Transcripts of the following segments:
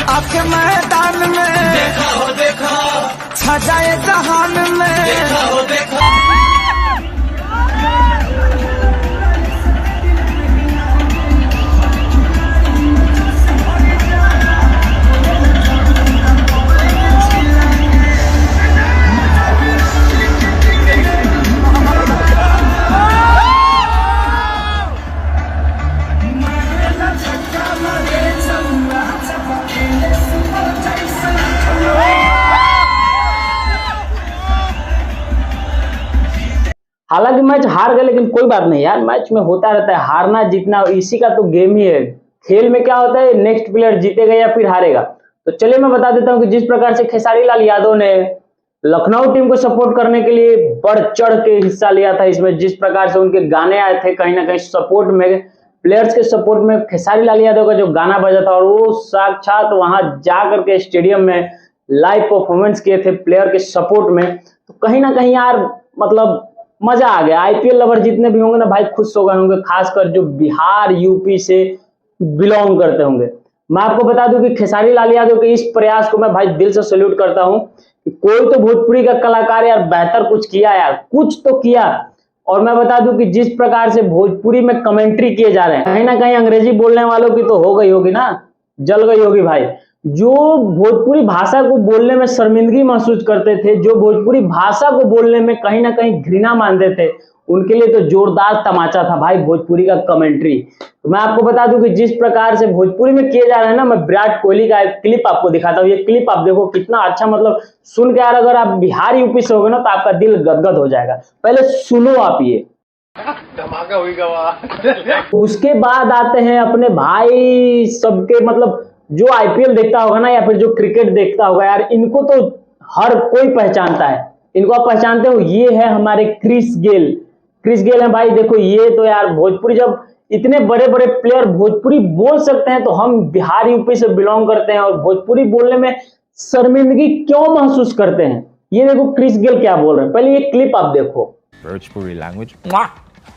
आपके मैदान में देखा छा जाए जहान में देखा हालांकि मैच हार गए, लेकिन कोई बात नहीं यार, मैच में होता रहता है हारना जीतना, इसी का तो गेम ही है। खेल में क्या होता है, नेक्स्ट प्लेयर जीतेगा या फिर हारेगा। तो चलिए मैं बता देता हूं कि जिस प्रकार से खेसारी लाल यादव ने लखनऊ टीम को सपोर्ट करने के लिए बढ़ चढ़ के हिस्सा लिया था इसमें, जिस प्रकार से उनके गाने आए थे कहीं ना कहीं सपोर्ट में, प्लेयर्स के सपोर्ट में खेसारी लाल यादव का जो गाना बजा था, और वो साक्षात वहां जाकर के स्टेडियम में लाइव परफॉर्मेंस किए थे प्लेयर के सपोर्ट में। तो कहीं ना कहीं यार मतलब मजा आ गया। आईपीएल लवर जितने भी होंगे ना भाई खुश हो गए होंगे, खासकर जो बिहार यूपी से बिलोंग करते होंगे। मैं आपको बता दूं कि खेसारी लाल यादव के इस प्रयास को मैं भाई दिल से सैल्यूट करता हूं कि कोई तो भोजपुरी का कलाकार यार बेहतर कुछ किया यार, कुछ तो किया। और मैं बता दूं कि जिस प्रकार से भोजपुरी में कमेंट्री किए जा रहे हैं, कहीं ना कहीं अंग्रेजी बोलने वालों की तो हो गई होगी ना, जल गई होगी भाई। जो भोजपुरी भाषा को बोलने में शर्मिंदगी महसूस करते थे, जो भोजपुरी भाषा को बोलने में कहीं ना कहीं घृणा मानते थे, उनके लिए तो जोरदार तमाचा था भाई भोजपुरी का कमेंट्री। तो मैं आपको बता दूं कि जिस प्रकार से भोजपुरी में किए जा रहे हैं ना, मैं विराट कोहली का एक क्लिप आपको दिखाता हूँ। ये क्लिप आप देखो कितना अच्छा, मतलब सुन के यार अगर आप बिहार यूपी से होगे ना तो आपका दिल गदगद हो जाएगा। पहले सुनो आप ये धमाका हुई। उसके बाद आते हैं अपने भाई सबके, मतलब जो आईपीएल देखता होगा ना या फिर जो क्रिकेट देखता होगा यार, इनको तो हर कोई पहचानता है। इनको आप पहचानते हो, ये है हमारे क्रिस गेल। क्रिस गेल है भाई, देखो ये तो यार भोजपुरी, जब इतने बड़े बड़े प्लेयर भोजपुरी बोल सकते हैं तो हम बिहार यूपी से बिलोंग करते हैं और भोजपुरी बोलने में शर्मिंदगी क्यों महसूस करते हैं। ये देखो क्रिस गेल क्या बोल रहे हैं, पहले ये क्लिप आप देखो। भोजपुरी लैंग्वेज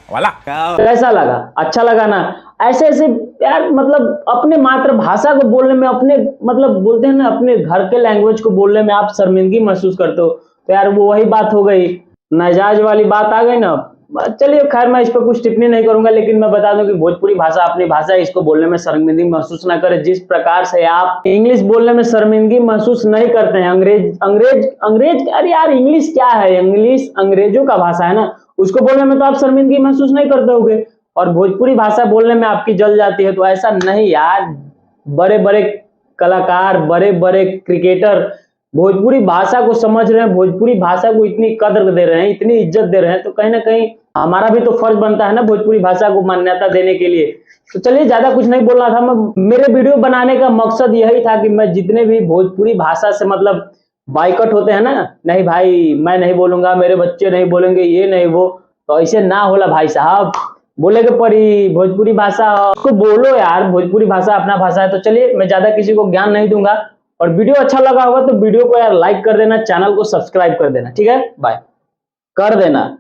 वाला कैसा लगा, अच्छा लगा ना। ऐसे ऐसे यार मतलब अपने मातृभाषा को बोलने में, अपने मतलब बोलते हैं ना अपने घर के लैंग्वेज को बोलने में आप शर्मिंदगी महसूस करते हो, तो यार वो वही बात हो गई, नाजायज वाली बात आ गई ना। चलिए खैर मैं इस पर कुछ टिप्पणी नहीं करूंगा, लेकिन मैं बता दूं कि भोजपुरी भाषा अपनी भाषा है, इसको बोलने में शर्मिंदगी महसूस ना करें। जिस प्रकार से आप इंग्लिश बोलने में शर्मिंदगी महसूस नहीं करते हैं, अंग्रेज अरे यार इंग्लिश क्या है, इंग्लिश अंग्रेजों का भाषा है ना, उसको बोलने में तो आप शर्मिंदगी महसूस नहीं करते होगे, और भोजपुरी भाषा बोलने में आपकी जल जाती है। तो ऐसा नहीं यार, बड़े बड़े कलाकार, बड़े बड़े क्रिकेटर भोजपुरी भाषा को समझ रहे हैं, भोजपुरी भाषा को इतनी कदर दे रहे हैं, इतनी इज्जत दे रहे हैं, तो कहीं ना कहीं हमारा भी तो फर्ज बनता है ना भोजपुरी भाषा को मान्यता देने के लिए। तो चलिए ज्यादा कुछ नहीं बोलना था, मैं मेरे वीडियो बनाने का मकसद यही था कि मैं जितने भी भोजपुरी भाषा से मतलब बाइकआउट होते हैं ना, नहीं भाई मैं नहीं बोलूंगा, मेरे बच्चे नहीं बोलेंगे, ये नहीं वो, तो ऐसे ना होला भाई साहब, बोले के परी भोजपुरी भाषा को बोलो यार, भोजपुरी भाषा अपना भाषा है। तो चलिए मैं ज्यादा किसी को ज्ञान नहीं दूंगा, और वीडियो अच्छा लगा होगा तो वीडियो को यार लाइक कर देना, चैनल को सब्सक्राइब कर देना, ठीक है, बाय कर देना।